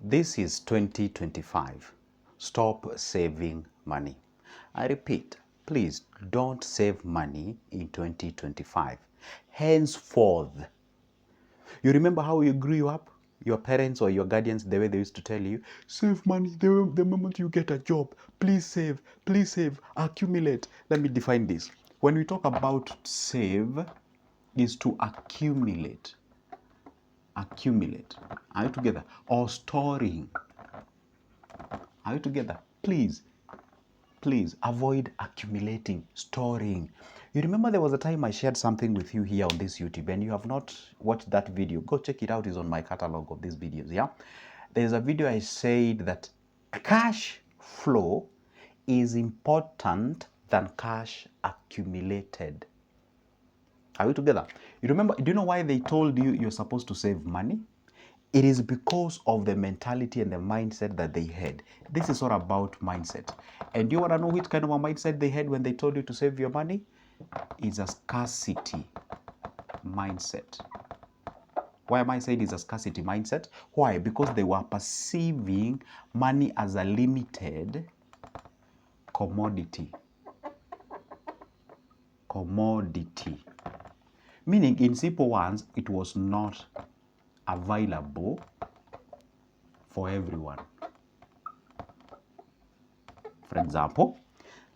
This is 2025. Stop saving money. I repeat, please don't save money in 2025. Henceforth, you remember how you grew up? Your parents or your guardians, the way they used to tell you, save money the moment you get a job. Please save, accumulate. Let me define this. When we talk about save, is to accumulate. Accumulate. Are you together? Or storing. Are you together? Please avoid accumulating, storing. You remember there was a time I shared something with you here on this YouTube, and you have not watched that video. Go check it out. It's on my catalog of these videos. Yeah, there's a video I said that cash flow is important than cash accumulated. Are we together? You remember, do you know why they told you you're supposed to save money? It is because of the mentality and the mindset that they had. This is all about mindset. And do you want to know which kind of a mindset they had when they told you to save your money? It's a scarcity mindset. Why am I saying it's a scarcity mindset? Why? Because they were perceiving money as a limited commodity. Commodity. Meaning, in simple words, it was not available for everyone. For example,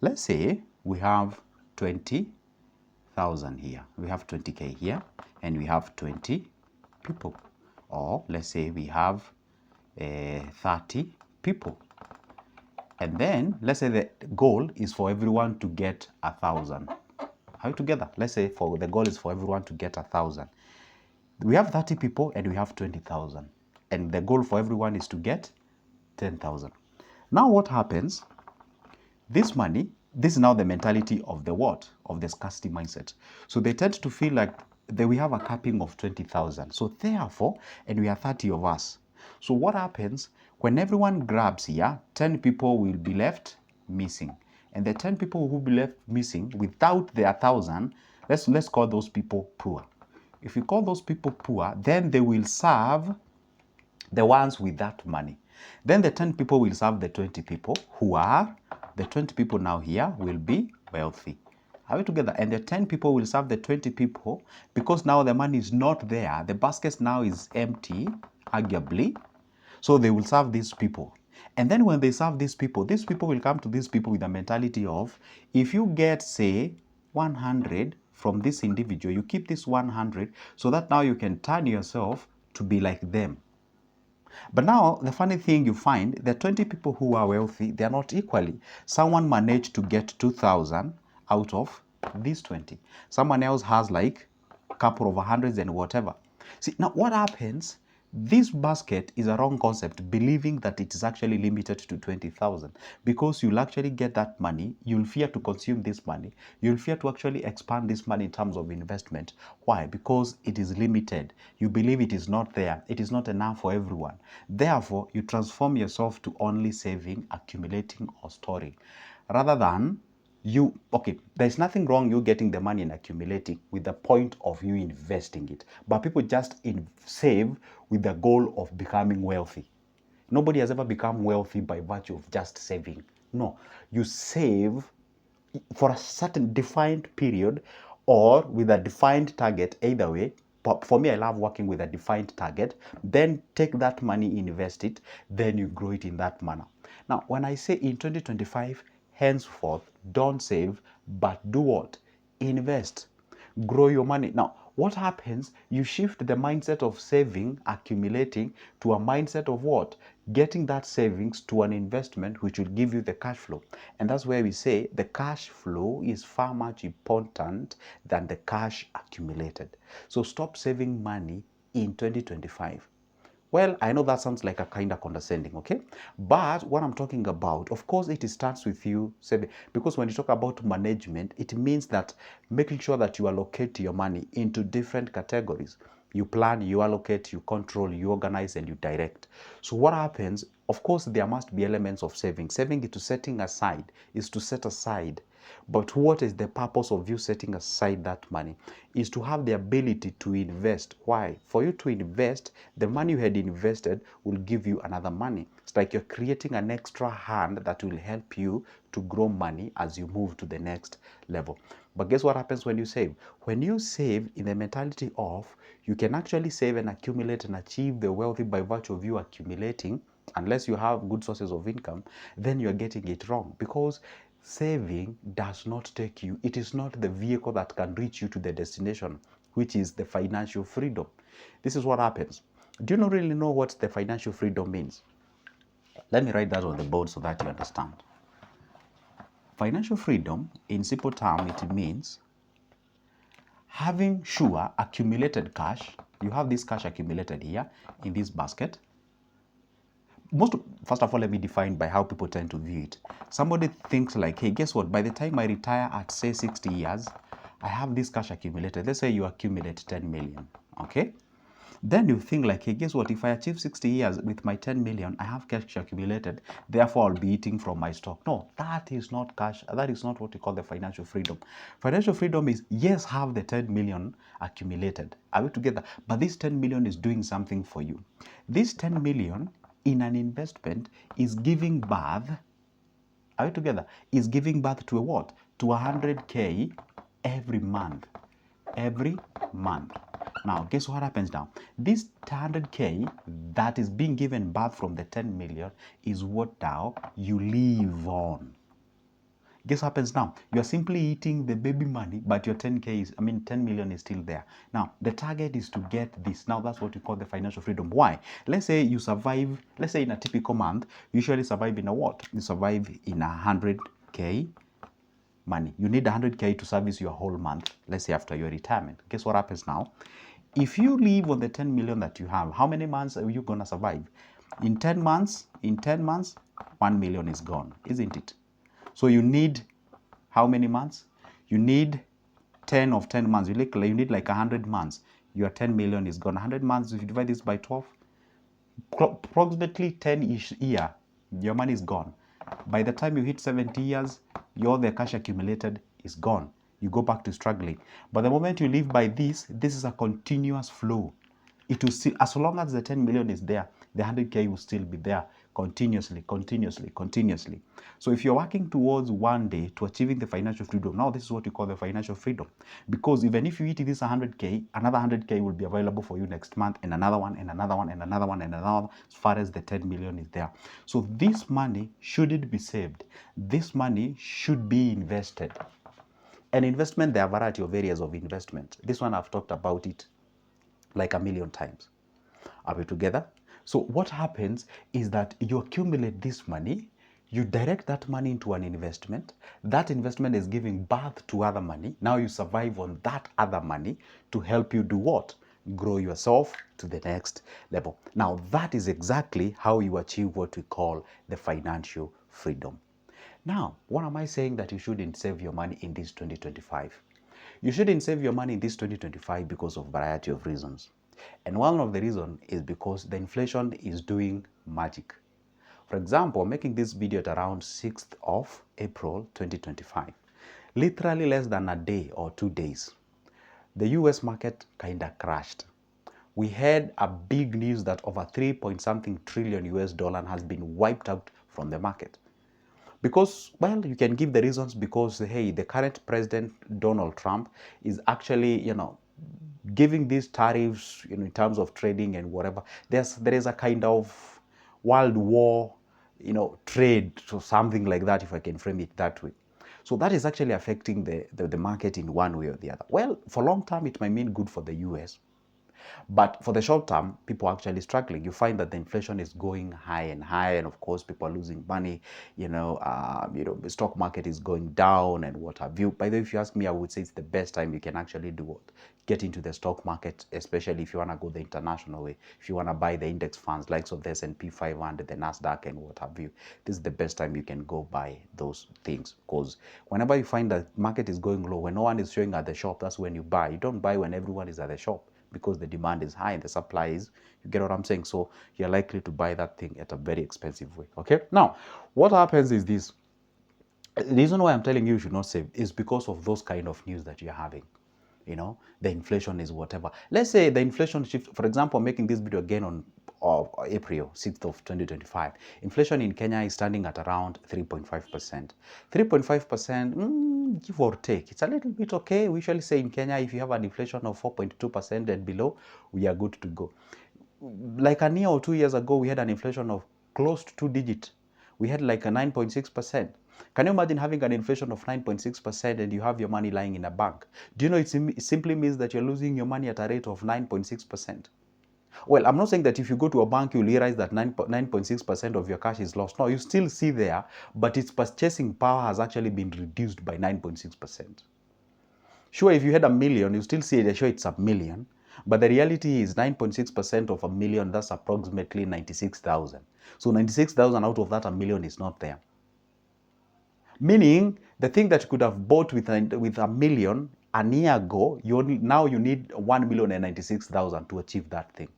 let's say we have 20,000 here. We have 20K here, and we have 20 people. Or let's say we have 30 people. And then let's say the goal is for everyone to get 1,000. Are we together? Let's say the goal is for everyone to get 1,000. We have 30 people and we have 20,000. And the goal for everyone is to get 10,000. Now what happens? This money, this is now the mentality of the what? Of the scarcity mindset. So they tend to feel like we have a capping of 20,000. So therefore, and we are 30 of us. So what happens when everyone grabs here, 10 people will be left missing. And the 10 people who will be left missing without their 1,000, let's call those people poor. If we call those people poor, then they will serve the ones with that money. Then the 10 people will serve the 20 people who are, the 20 people now here will be wealthy. Are we together? And the 10 people will serve the 20 people because now the money is not there. The basket now is empty, arguably. So they will serve these people. And then when they serve these people will come to these people with a mentality of, if you get, say, 100 from this individual, you keep this 100 so that now you can turn yourself to be like them. But now, the funny thing you find, the 20 people who are wealthy, they are not equally. Someone managed to get 2,000 out of these 20. Someone else has like a couple of hundreds and whatever. See, now what happens? This basket is a wrong concept, believing that it is actually limited to 20,000. Because you'll actually get that money, you'll fear to consume this money, you'll fear to actually expand this money in terms of investment. Why? Because it is limited. You believe it is not there, it is not enough for everyone. Therefore, you transform yourself to only saving, accumulating, or storing. Rather than there's nothing wrong you getting the money and accumulating with the point of you investing it. But people just save with the goal of becoming wealthy. Nobody has ever become wealthy by virtue of just saving. No, you save for a certain defined period or with a defined target, either way. But for me, I love working with a defined target. Then take that money, invest it, then you grow it in that manner. Now, when I say in 2025, henceforth, don't save, but do what? Invest. Grow your money. Now, what happens? You shift the mindset of saving, accumulating, to a mindset of what? Getting that savings to an investment which will give you the cash flow. And that's where we say the cash flow is far much important than the cash accumulated. So stop saving money in 2025. Well, I know that sounds like a kind of condescending, okay? But what I'm talking about, of course, it starts with you saving. Because when you talk about management, it means that making sure that you allocate your money into different categories. You plan, you allocate, you control, you organize, and you direct. So what happens, of course, there must be elements of saving. Saving is to setting aside, is to set aside. But what is the purpose of you setting aside that money? Is to have the ability to invest. Why? For you to invest, the money you had invested will give you another money. It's like you're creating an extra hand that will help you to grow money as you move to the next level. But guess what happens when you save? When you save in the mentality of you can actually save and accumulate and achieve the wealthy by virtue of you accumulating, unless you have good sources of income, then you're getting it wrong, because saving does not take you, it is not the vehicle that can reach you to the destination, which is the financial freedom. This is what happens. Do you not really know what the financial freedom means? Let me write that on the board so that you understand. Financial freedom, in simple terms, it means having sure accumulated cash. You have this cash accumulated here in this basket. First of all, let me define by how people tend to view it. Somebody thinks like, hey, guess what? By the time I retire at, say, 60 years, I have this cash accumulated. Let's say you accumulate 10 million, okay? Then you think like, hey, guess what? If I achieve 60 years with my 10 million, I have cash accumulated, therefore I'll be eating from my stock. No, that is not cash. That is not what we call the financial freedom. Financial freedom is, yes, have the 10 million accumulated. Are we together? But this 10 million is doing something for you. This 10 million in an investment is giving birth, are we together? Is giving birth to a what? To 100K every month. Every month. Now, guess what happens now? This 100K that is being given birth from the 10 million is what now you live on. Guess what happens now? You're simply eating the baby money, but your 10K is, 10 million is still there. Now, the target is to get this. Now, that's what we call the financial freedom. Why? Let's say you survive, let's say in a typical month, you usually survive in a what? You survive in 100K money. You need 100K to service your whole month, let's say after your retirement. Guess what happens now? If you live on the 10 million that you have, how many months are you going to survive? In 10 months, 1 million is gone, isn't it? So you need how many months? You need 10 of 10 months. You need like 100 months. Your 10 million is gone. 100 months, if you divide this by 12, approximately 10-ish year, your money is gone. By the time you hit 70 years, all the cash accumulated is gone. You go back to struggling. But the moment you live by this is a continuous flow. It will see, as long as the 10 million is there, the 100K will still be there continuously. So if you're working towards one day to achieving the financial freedom, now this is what you call the financial freedom. Because even if you eat this 100K, another 100K will be available for you next month, and another one, and another one, and another one, and another one, as far as the 10 million is there. So this money shouldn't be saved. This money should be invested. An investment, there are a variety of areas of investment. This one, I've talked about it like a million times. Are we together? So what happens is that you accumulate this money, you direct that money into an investment. That investment is giving birth to other money. Now you survive on that other money to help you do what? Grow yourself to the next level. Now that is exactly how you achieve what we call the financial freedom. Now, what am I saying that you shouldn't save your money in this 2025? You shouldn't save your money in this 2025 because of a variety of reasons. And one of the reasons is because the inflation is doing magic. For example, I'm making this video at around 6th of April 2025. Literally less than a day or 2 days, the US market kind of crashed. We had a big news that over 3 point something trillion US dollar has been wiped out from the market. Because, well, you can give the reasons because, hey, the current president, Donald Trump, is actually, giving these tariffs, in terms of trading and whatever. There is a kind of world war, trade, so something like that, if I can frame it that way. So that is actually affecting the market in one way or the other. Well, for long term, it might mean good for the US. But for the short term, people are actually struggling. You find that the inflation is going high and high, and of course, people are losing money. The stock market is going down and what have you. By the way, if you ask me, I would say it's the best time you can actually do what? Get into the stock market, especially if you want to go the international way. If you want to buy the index funds, likes of the S&P 500, the Nasdaq, and what have you. This is the best time you can go buy those things. Because whenever you find that market is going low, when no one is showing at the shop, that's when you buy. You don't buy when everyone is at the shop. because the demand is high and the supply is, you get what I'm saying? So you're likely to buy that thing at a very expensive way. Okay. Now, what happens is this. The reason why I'm telling you should not save is because of those kind of news that you're having. You know, the inflation is whatever. Let's say the inflation shift, for example, I'm making this video again on April 6th of 2025. Inflation in Kenya is standing at around 3.5%. 3.5%, give or take, it's a little bit okay. We usually say in Kenya, if you have an inflation of 4.2% and below, we are good to go. Like a year or 2 years ago, we had an inflation of close to 2 digit. We had like a 9.6%. Can you imagine having an inflation of 9.6% and you have your money lying in a bank? Do you know it simply means that you're losing your money at a rate of 9.6%? Well, I'm not saying that if you go to a bank, you'll realize that 9.6% of your cash is lost. No, you still see there, but its purchasing power has actually been reduced by 9.6%. Sure, if you had a million, you still see it, sure it's a million, but the reality is 9.6% of a million, that's approximately 96,000. So 96,000 out of that, a million is not there. Meaning, the thing that you could have bought with a million a year ago, now you need 1,096,000 to achieve that thing.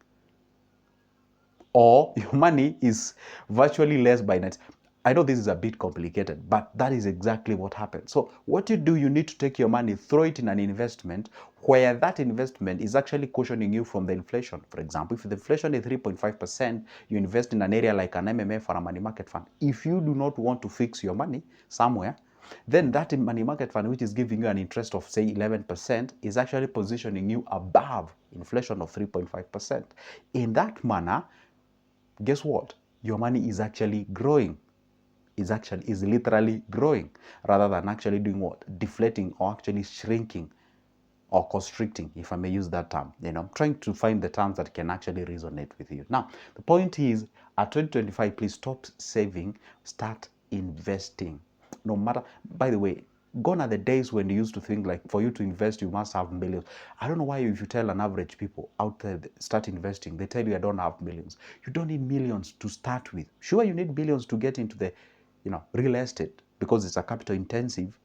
Or your money is virtually less by net. I know this is a bit complicated, but that is exactly what happens. So what you do, you need to take your money, throw it in an investment where that investment is actually cushioning you from the inflation. For example, if the inflation is 3.5%, you invest in an area like an MMF or a money market fund. If you do not want to fix your money somewhere, then that money market fund, which is giving you an interest of say 11%, is actually positioning you above inflation of 3.5%. In that manner, guess what? Your money is actually growing. Is literally growing rather than actually doing what? Deflating or actually shrinking or constricting, if I may use that term. You know, I'm trying to find the terms that can actually resonate with you. Now, the point is, at 2025, please stop saving, start investing. No matter, by the way, gone are the days when you used to think like for you to invest, you must have millions. I don't know why if you tell an average people out there, start investing, they tell you I don't have millions. You don't need millions to start with. Sure, you need billions to get into the, real estate because it's a capital intensive.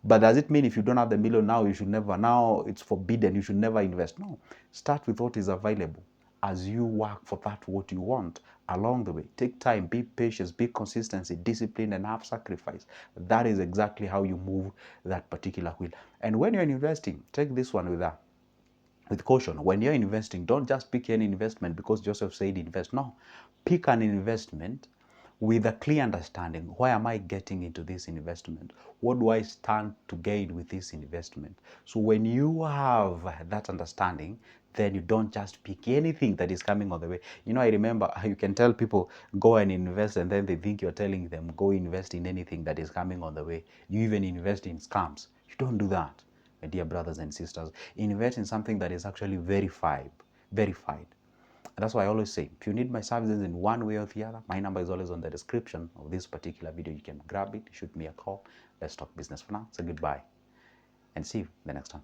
But does it mean if you don't have the million now, you should never, now it's forbidden, you should never invest? No. Start with what is available as you work for that what you want along the way. Take time, be patient, be consistency, discipline, and have sacrifice. That is exactly how you move that particular wheel. And when you're investing, take this one with caution. When you're investing, don't just pick any investment because Joseph said invest. No. Pick an investment with a clear understanding. Why am I getting into this investment? What do I stand to gain with this investment? So when you have that understanding, then you don't just pick anything that is coming on the way. I remember you can tell people go and invest and then they think you're telling them go invest in anything that is coming on the way. You even invest in scams. You don't do that, my dear brothers and sisters. Invest in something that is actually verified. That's why I always say, if you need my services in one way or the other, my number is always on the description of this particular video. You can grab it, shoot me a call. Let's talk business for now. So goodbye and see you in the next one.